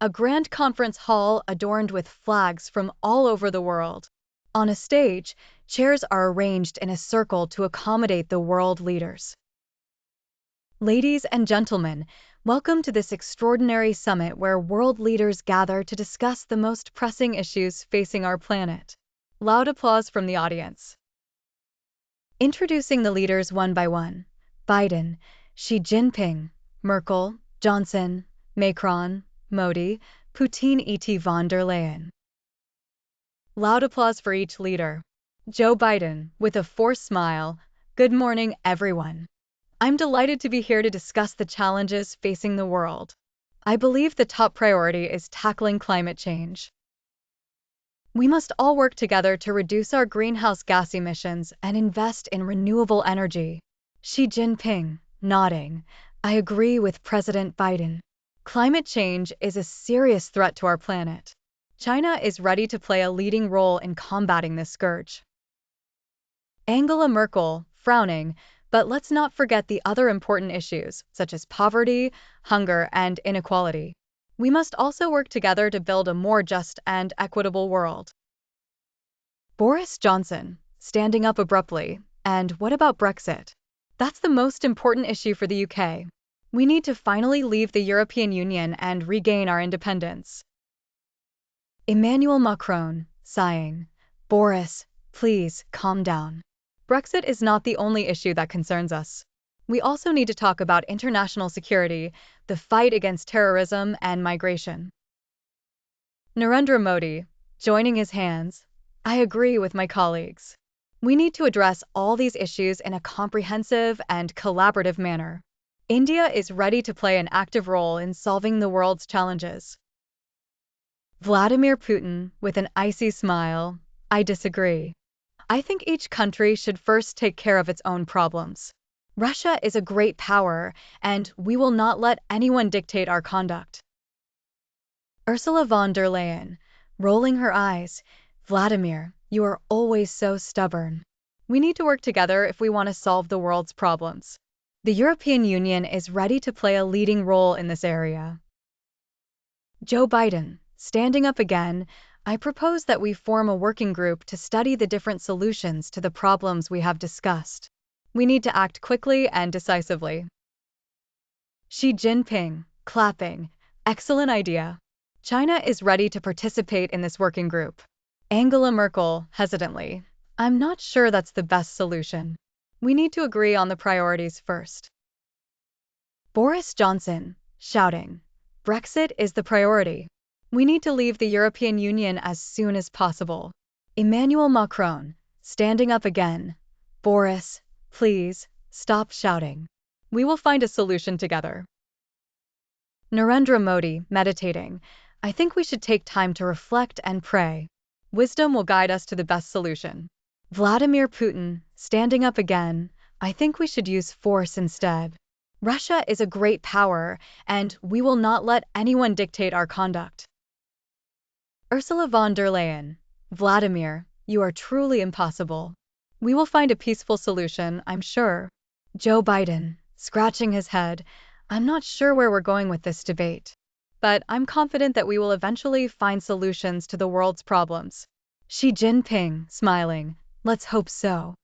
a grand conference hall adorned with flags from all over the world. On a stage, chairs are arranged in a circle to accommodate the world leaders. Ladies and gentlemen, welcome to this extraordinary summit where world leaders gather to discuss the most pressing issues facing our planet. Loud applause from the audience. Introducing the leaders one by one: Biden, Xi Jinping, Merkel, Johnson, Macron, Modi, Putin et von der Leyen. Loud applause for each leader. Joe Biden, with a forced smile: "Good morning, everyone. I'm delighted to be here to discuss the challenges facing the world. I believe the top priority is tackling climate change. We must all work together to reduce our greenhouse gas emissions and invest in renewable energy." Xi Jinping, nodding: "I agree with President Biden. Climate change is a serious threat to our planet. China is ready to play a leading role in combating this scourge." Angela Merkel, frowning: "But let's not forget the other important issues, such as poverty, hunger, and inequality. We must also work together to build a more just and equitable world." Boris Johnson, standing up abruptly: "And what about Brexit? That's the most important issue for the UK. We need to finally leave the European Union and regain our independence." Emmanuel Macron, sighing: "Boris, please calm down. Brexit is not the only issue that concerns us. We also need to talk about international security, the fight against terrorism, and migration." Narendra Modi, joining his hands: "I agree with my colleagues. We need to address all these issues in a comprehensive and collaborative manner. India is ready to play an active role in solving the world's challenges." Vladimir Putin, with an icy smile: "I disagree. I think each country should first take care of its own problems. Russia is a great power, and we will not let anyone dictate our conduct." Ursula von der Leyen, rolling her eyes: "Vladimir, you are always so stubborn. We need to work together if we want to solve the world's problems. The European Union is ready to play a leading role in this area." Joe Biden, standing up again: "I propose that we form a working group to study the different solutions to the problems we have discussed. We need to act quickly and decisively." Xi Jinping, clapping: "Excellent idea. China is ready to participate in this working group." Angela Merkel, hesitantly: "I'm not sure that's the best solution. We need to agree on the priorities first." Boris Johnson, shouting: "Brexit is the priority. We need to leave the European Union as soon as possible." Emmanuel Macron, standing up again: "Boris, please, stop shouting. We will find a solution together." Narendra Modi, meditating: "I think we should take time to reflect and pray. Wisdom will guide us to the best solution." Vladimir Putin, standing up again: "I think we should use force instead. Russia is a great power, and we will not let anyone dictate our conduct." Ursula von der Leyen: "Vladimir, you are truly impossible. We will find a peaceful solution, I'm sure." Joe Biden, scratching his head: "I'm not sure where we're going with this debate. But I'm confident that we will eventually find solutions to the world's problems." Xi Jinping, smiling: "Let's hope so."